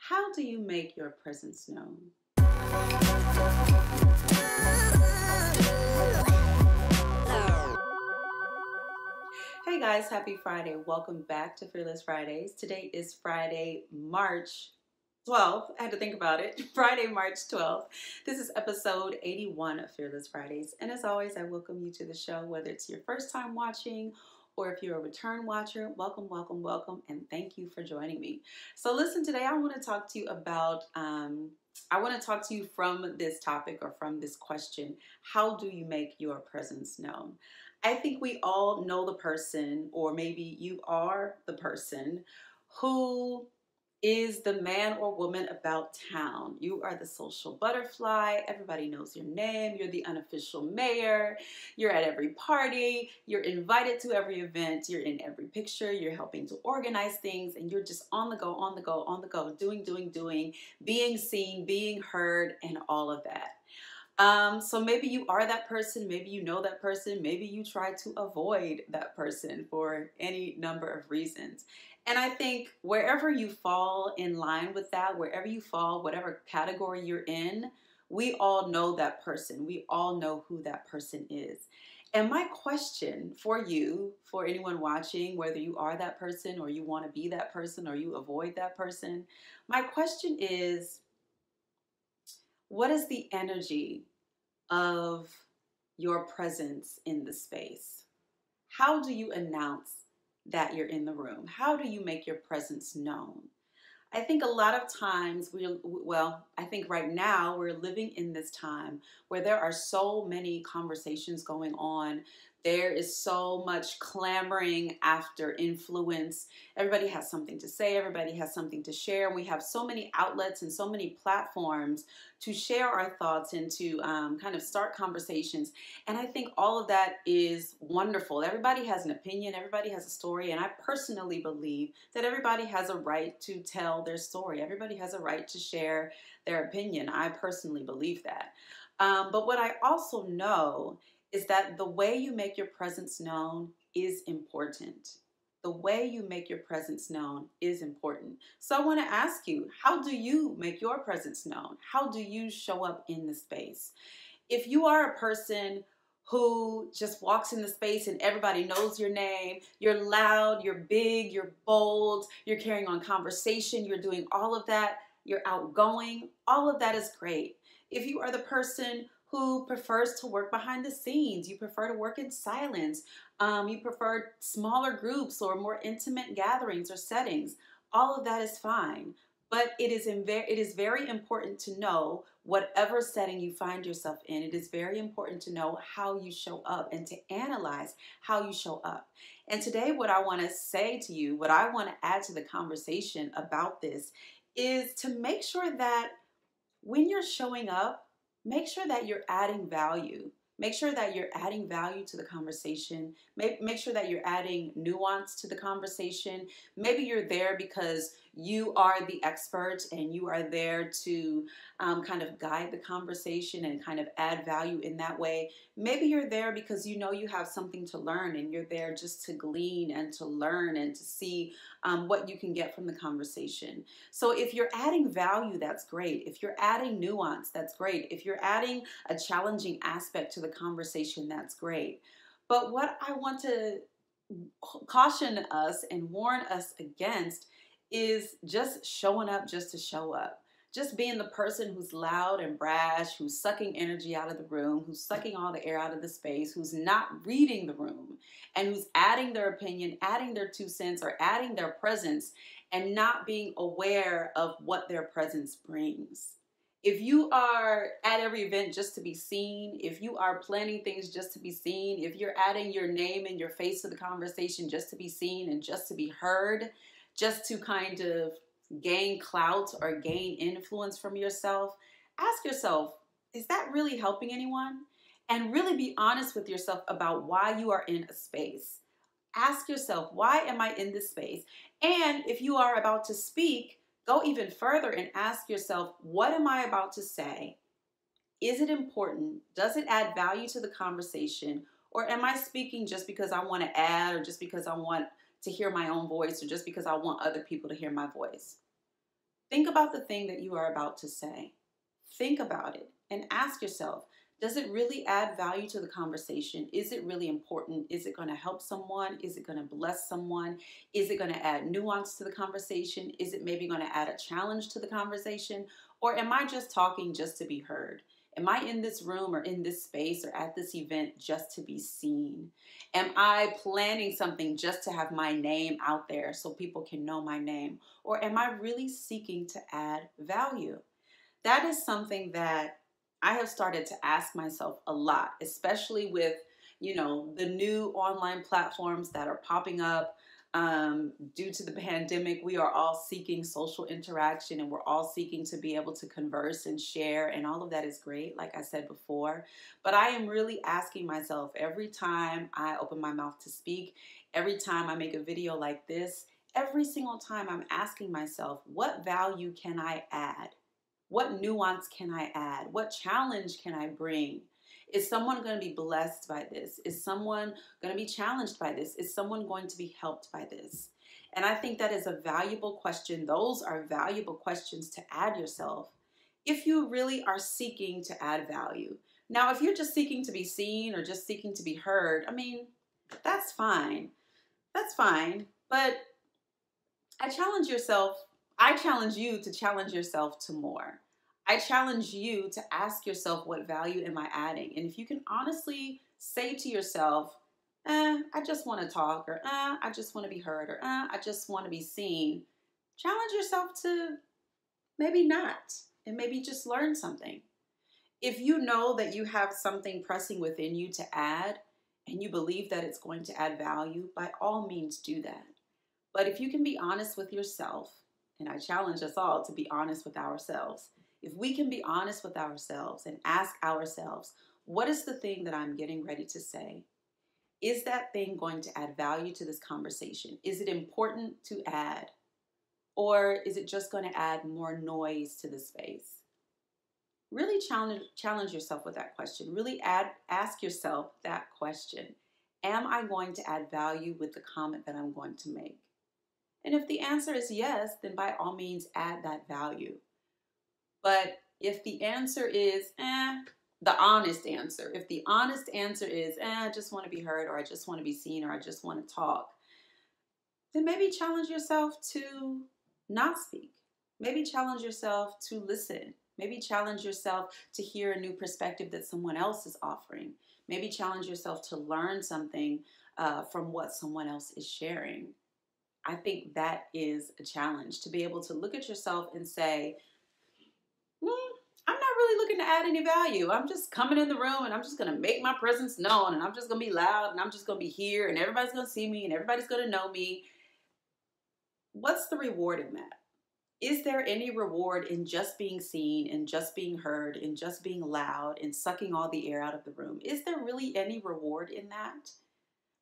How do you make your presence known? Hey guys, happy Friday. Welcome back to Fearless Fridays. Today is Friday, March 12th. I had to think about it. Friday, March 12th. This is episode 81 of Fearless Fridays. And as always, I welcome you to the show, whether it's your first time watching or if you're a return watcher. Welcome, welcome, welcome. And thank you for joining me. So listen, today I want to talk to you about, from this topic or from this question: how do you make your presence known? I think we all know the person, or maybe you are the person who is the man or woman about town. You are the social butterfly. Everybody knows your name. You're the unofficial mayor. You're at every party. You're invited to every event. You're in every picture. You're helping to organize things, and you're just on the go, on the go, on the go, doing, being seen, being heard, and all of that. So maybe you are that person, maybe you know that person, maybe you try to avoid that person for any number of reasons. And I think wherever you fall in line with that, wherever you fall, whatever category you're in, we all know that person. We all know who that person is. And my question for you, for anyone watching, whether you are that person or you want to be that person or you avoid that person, my question is, what is the energy of your presence in the space? How do you announce that you're in the room? How do you make your presence known? I think a lot of times I think right now we're living in this time where there are so many conversations going on. There is so much clamoring after influence. Everybody has something to say. Everybody has something to share. We have so many outlets and so many platforms to share our thoughts and to kind of start conversations. And I think all of that is wonderful. Everybody has an opinion. Everybody has a story. And I personally believe that everybody has a right to tell their story. Everybody has a right to share their opinion. I personally believe that. But what I also know is that the way you make your presence known is important. The way you make your presence known is important. So I want to ask you, how do you make your presence known? How do you show up in the space? If you are a person who just walks in the space and everybody knows your name, you're loud, you're big, you're bold, you're carrying on conversation, you're doing all of that, you're outgoing, all of that is great. If you are the person who prefers to work behind the scenes, you prefer to work in silence, you prefer smaller groups or more intimate gatherings or settings, all of that is fine. But it is very important to know, whatever setting you find yourself in, it is very important to know how you show up and to analyze how you show up. And today what I want to say to you, what I want to add to the conversation about this, is to make sure that when you're showing up, make sure that you're adding value. Make sure that you're adding value to the conversation. Make sure that you're adding nuance to the conversation. Maybe you're there because you are the expert and you are there to kind of guide the conversation and kind of add value in that way. Maybe you're there because you know you have something to learn and you're there just to glean and to learn and to see what you can get from the conversation. So if you're adding value, that's great. If you're adding nuance, that's great. If you're adding a challenging aspect to the conversation, that's great. But what I want to caution us and warn us against is just showing up just to show up. Just being the person who's loud and brash, who's sucking energy out of the room, who's sucking all the air out of the space, who's not reading the room, and who's adding their opinion, adding their 2 cents, or adding their presence, and not being aware of what their presence brings. If you are at every event just to be seen, if you are planning things just to be seen, if you're adding your name and your face to the conversation just to be seen and just to be heard, just to kind of gain clout or gain influence from yourself, ask yourself, is that really helping anyone? And really be honest with yourself about why you are in a space. Ask yourself, why am I in this space? And if you are about to speak, go even further and ask yourself, what am I about to say? Is it important? Does it add value to the conversation? Or am I speaking just because I want to add, or just because I want to hear my own voice, or just because I want other people to hear my voice? Think about the thing that you are about to say. Think about it and ask yourself, does it really add value to the conversation? Is it really important? Is it going to help someone? Is it going to bless someone? Is it going to add nuance to the conversation? Is it maybe going to add a challenge to the conversation? Or am I just talking just to be heard? Am I in this room or in this space or at this event just to be seen? Am I planning something just to have my name out there so people can know my name? Or am I really seeking to add value? That is something that I have started to ask myself a lot, especially with, the new online platforms that are popping up due to the pandemic. We are all seeking social interaction and we're all seeking to be able to converse and share, and all of that is great, like I said before. But I am really asking myself every time I open my mouth to speak, every time I make a video like this, every single time I'm asking myself, what value can I add? What nuance can I add? What challenge can I bring? Is someone going to be blessed by this? Is someone going to be challenged by this? Is someone going to be helped by this? And I think that is a valuable question. Those are valuable questions to add yourself if you really are seeking to add value. Now, if you're just seeking to be seen or just seeking to be heard, I mean, that's fine. That's fine. But I challenge you to challenge yourself to more. I challenge you to ask yourself, what value am I adding? And if you can honestly say to yourself, I just want to talk, or I just want to be heard, or I just want to be seen, challenge yourself to maybe not, and maybe just learn something. If you know that you have something pressing within you to add, and you believe that it's going to add value, by all means do that. But if you can be honest with yourself, and I challenge us all to be honest with ourselves, if we can be honest with ourselves and ask ourselves, what is the thing that I'm getting ready to say? Is that thing going to add value to this conversation? Is it important to add? Or is it just going to add more noise to the space? Really challenge yourself with that question. Really ask yourself that question. Am I going to add value with the comment that I'm going to make? And if the answer is yes, then by all means add that value. But if the answer is, the honest answer, if the honest answer is, I just want to be heard, or I just want to be seen, or I just want to talk, then maybe challenge yourself to not speak. Maybe challenge yourself to listen. Maybe challenge yourself to hear a new perspective that someone else is offering. Maybe challenge yourself to learn something from what someone else is sharing. I think that is a challenge, to be able to look at yourself and say, I'm not really looking to add any value. I'm just coming in the room and I'm just going to make my presence known, and I'm just going to be loud, and I'm just going to be here, and everybody's going to see me and everybody's going to know me. What's the reward in that? Is there any reward in just being seen and just being heard and just being loud and sucking all the air out of the room? Is there really any reward in that?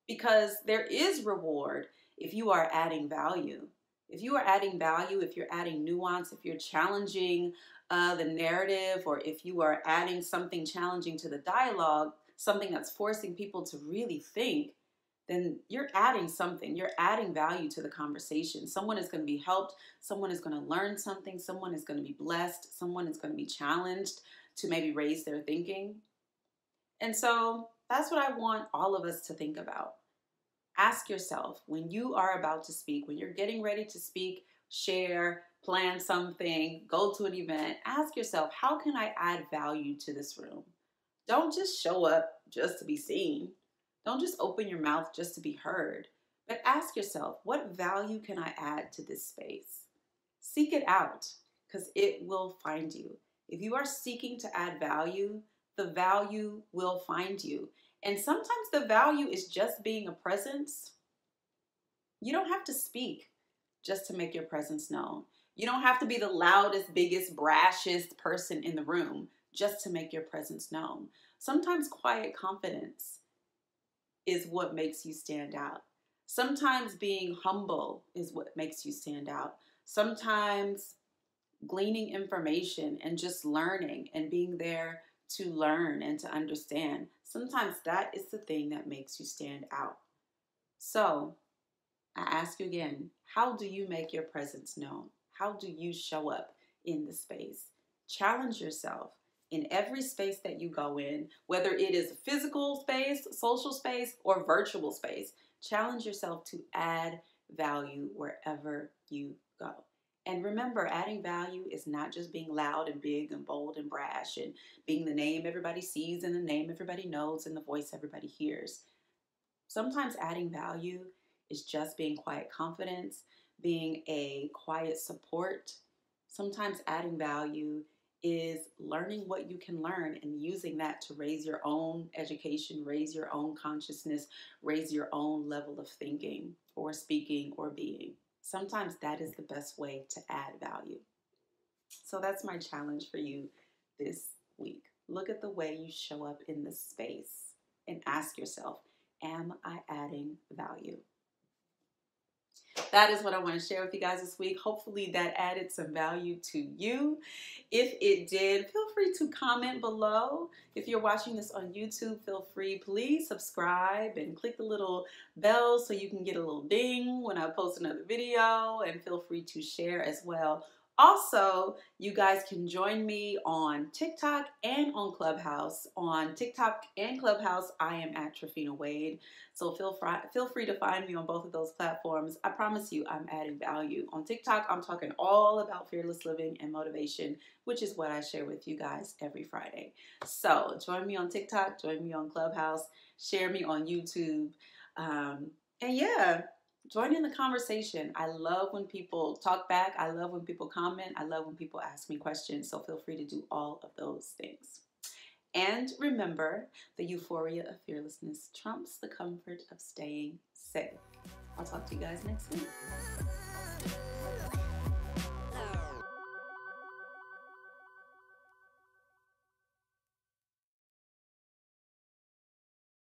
Because there is reward if you are adding value. If you are adding value, if you're adding nuance, if you're challenging the narrative, or if you are adding something challenging to the dialogue, something that's forcing people to really think, then you're adding something. You're adding value to the conversation. Someone is going to be helped. Someone is going to learn something. Someone is going to be blessed. Someone is going to be challenged to maybe raise their thinking. And so that's what I want all of us to think about. Ask yourself, when you are about to speak, when you're getting ready to speak, share, plan something, go to an event, ask yourself, how can I add value to this room? Don't just show up just to be seen. Don't just open your mouth just to be heard. But ask yourself, what value can I add to this space? Seek it out, because it will find you. If you are seeking to add value, the value will find you. And sometimes the value is just being a presence. You don't have to speak just to make your presence known. You don't have to be the loudest, biggest, brashest person in the room just to make your presence known. Sometimes quiet confidence is what makes you stand out. Sometimes being humble is what makes you stand out. Sometimes gleaning information and just learning and being there to learn and to understand, sometimes that is the thing that makes you stand out. So I ask you again, how do you make your presence known? How do you show up in the space? Challenge yourself in every space that you go in, whether it is a physical space, social space, or virtual space. Challenge yourself to add value wherever you go. And remember, adding value is not just being loud and big and bold and brash and being the name everybody sees and the name everybody knows and the voice everybody hears. Sometimes adding value is just being quiet confidence, being a quiet support. Sometimes adding value is learning what you can learn and using that to raise your own education, raise your own consciousness, raise your own level of thinking or speaking or being. Sometimes that is the best way to add value. So that's my challenge for you this week. Look at the way you show up in this space and ask yourself, am I adding value? That is what I want to share with you guys this week. Hopefully that added some value to you. If it did, feel free to comment below. If you're watching this on YouTube, feel free, please subscribe and click the little bell so you can get a little ding when I post another video, and feel free to share as well. Also, you guys can join me on TikTok and on Clubhouse. On TikTok and Clubhouse, I am at Tryphena Wade. So feel free to find me on both of those platforms. I promise you I'm adding value. On TikTok, I'm talking all about fearless living and motivation, which is what I share with you guys every Friday. So join me on TikTok, join me on Clubhouse, share me on YouTube. And yeah, join in the conversation. I love when people talk back. I love when people comment. I love when people ask me questions. So feel free to do all of those things. And remember, the euphoria of fearlessness trumps the comfort of staying safe. I'll talk to you guys next week.